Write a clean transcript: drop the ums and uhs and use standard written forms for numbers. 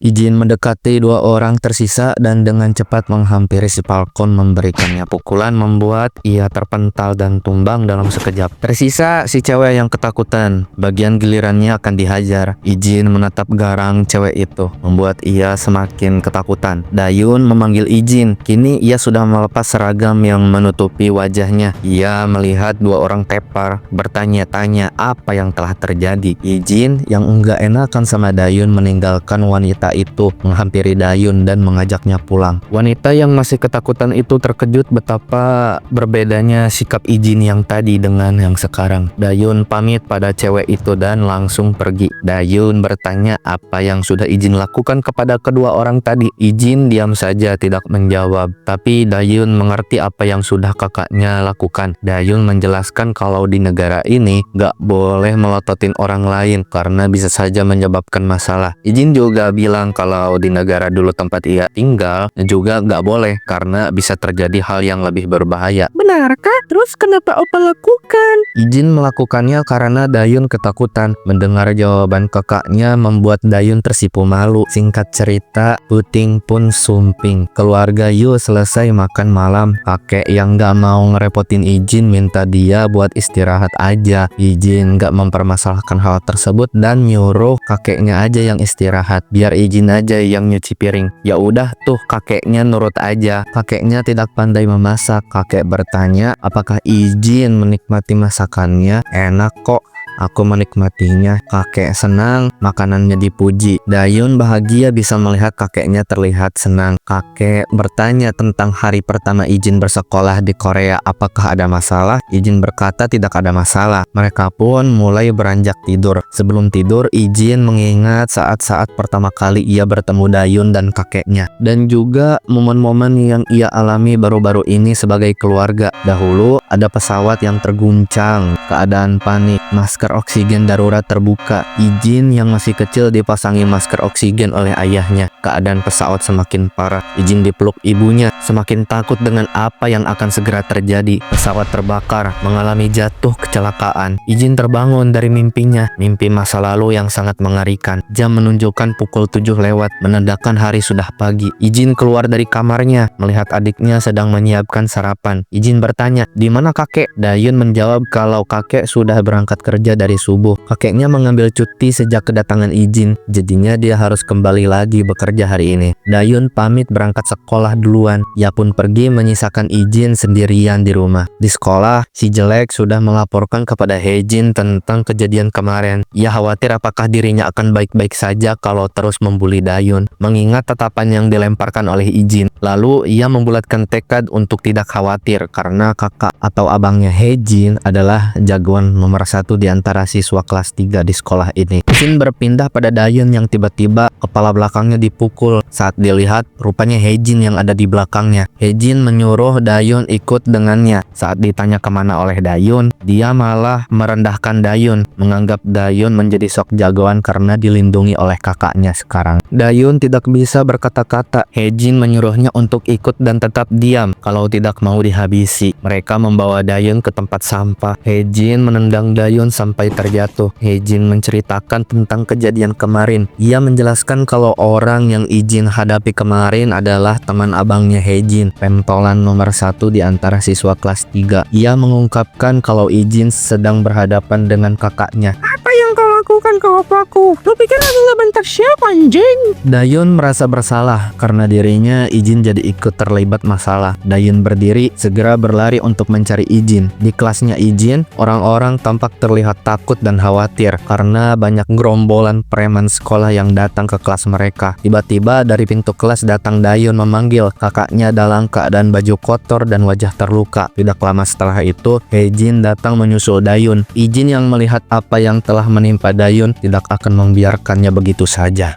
Ijin mendekati dua orang tersisa dan dengan cepat menghampiri si Falcon memberikannya pukulan membuat ia terpental dan tumbang dalam sekejap. Tersisa si cewek yang ketakutan. Bagian gilirannya akan dihajar. Ijin menatap garang cewek itu membuat ia semakin ketakutan. Dayun memanggil Ijin. Kini ia sudah melepas seragam yang menutupi wajahnya. Ia melihat dua orang tepar bertanya-tanya apa yang telah terjadi. Ijin yang enggak enakan sama Dayun meninggalkan wanita itu, menghampiri Dayun dan mengajaknya pulang. Wanita yang masih ketakutan itu terkejut betapa berbedanya sikap Ijin yang tadi dengan yang sekarang. Dayun pamit pada cewek itu dan langsung pergi. Dayun bertanya apa yang sudah Ijin lakukan kepada kedua orang tadi. Ijin diam saja tidak menjawab, tapi Dayun mengerti apa yang sudah kakaknya lakukan. Dayun menjelaskan kalau di negara ini gak boleh melototin orang lain karena bisa saja menyebabkan masalah. Ijin juga bilang kalau di negara dulu tempat ia tinggal juga gak boleh karena bisa terjadi hal yang lebih berbahaya. Benarkah? Terus kenapa Opa lakukan? Ijin melakukannya karena Dayun ketakutan. Mendengar jawaban kakaknya membuat Dayun tersipu malu. Singkat cerita, puting pun sumping. Keluarga Yu selesai makan malam. Kakek yang gak mau ngerepotin Ijin minta dia buat istirahat aja. Ijin gak mempermasalahkan hal tersebut dan nyuruh kakeknya aja yang istirahat. Biar Ijin aja yang nyuci piring. Ya udah tuh kakeknya nurut aja. Kakeknya tidak pandai memasak. Kakek bertanya apakah Ijin menikmati masakannya. Enak kok, aku menikmatinya. Kakek senang makanannya dipuji. Dayun bahagia bisa melihat kakeknya terlihat senang. Kakek bertanya tentang hari pertama Ijin bersekolah di Korea. Apakah ada masalah? Ijin berkata tidak ada masalah. Mereka pun mulai beranjak tidur. Sebelum tidur, Ijin mengingat saat-saat pertama kali ia bertemu Dayun dan kakeknya. Dan juga momen-momen yang ia alami baru-baru ini sebagai keluarga. Dahulu ada pesawat yang terguncang. Keadaan panik. Masker oksigen darurat terbuka. Ijin yang masih kecil dipasangi masker oksigen oleh ayahnya. Keadaan pesawat semakin parah. Ijin dipeluk ibunya, semakin takut dengan apa yang akan segera terjadi. Pesawat terbakar, mengalami jatuh kecelakaan. Ijin terbangun dari mimpinya, mimpi masa lalu yang sangat mengerikan. Jam menunjukkan pukul 7 lewat, menandakan hari sudah pagi. Ijin keluar dari kamarnya, melihat adiknya sedang menyiapkan sarapan. Ijin bertanya, "Di mana kakek?" Dayun menjawab kalau kakek sudah berangkat kerja dari subuh. Kakeknya mengambil cuti sejak kedatangan Ijin, jadinya dia harus kembali lagi bekerja hari ini. Dayun pamit berangkat sekolah duluan. Ia pun pergi menyisakan Ijin sendirian di rumah. Di sekolah, si jelek sudah melaporkan kepada Hejin tentang kejadian kemarin. Ia khawatir apakah dirinya akan baik-baik saja kalau terus membuli Dayun, mengingat tatapan yang dilemparkan oleh Ijin. Lalu ia membulatkan tekad untuk tidak khawatir karena kakak atau abangnya Hejin adalah jagoan nomor 1 di antara siswa kelas 3 di sekolah ini. Ijin berpindah pada Dayun yang tiba-tiba kepala belakangnya dipukul. Saat dilihat, rupanya Hejin yang ada di belakangnya. Hejin menyuruh Dayun ikut dengannya. Saat ditanya kemana oleh Dayun, dia malah merendahkan Dayun, menganggap Dayun menjadi sok jagoan karena dilindungi oleh kakaknya sekarang. Dayun tidak bisa berkata-kata. Hejin menyuruhnya untuk ikut dan tetap diam kalau tidak mau dihabisi. Mereka membawa Dayun ke tempat sampah. Hejin menendang Dayun sampai terjatuh. Hejin menceritakan tentang kejadian kemarin. Ia menjelaskan kalau orang yang Ijin hadapi kemarin adalah teman abangnya Hejin, pentolan nomor 1 di antara siswa kelas 3. Ia mengungkapkan kalau Ijin sedang berhadapan dengan kakaknya. Apa yang kau lakukan ke opaku? Lu pikir aku gak bentar siapa anjing? Dayun merasa bersalah karena dirinya Ijin jadi ikut terlibat masalah. Dayun berdiri segera berlari untuk mencari Ijin. Di kelasnya Ijin, orang-orang tampak terlihat takut dan khawatir karena banyak gerombolan preman sekolah yang datang ke kelas mereka. Tiba-tiba dari pintu kelas datang Dayun memanggil. Kakaknya dalam keadaan baju kotor dan wajah terluka. Tidak lama setelah itu, Hejin datang menyusul Dayun. Ijin yang melihat apa yang telah menimpa Dayun tidak akan membiarkannya begitu saja.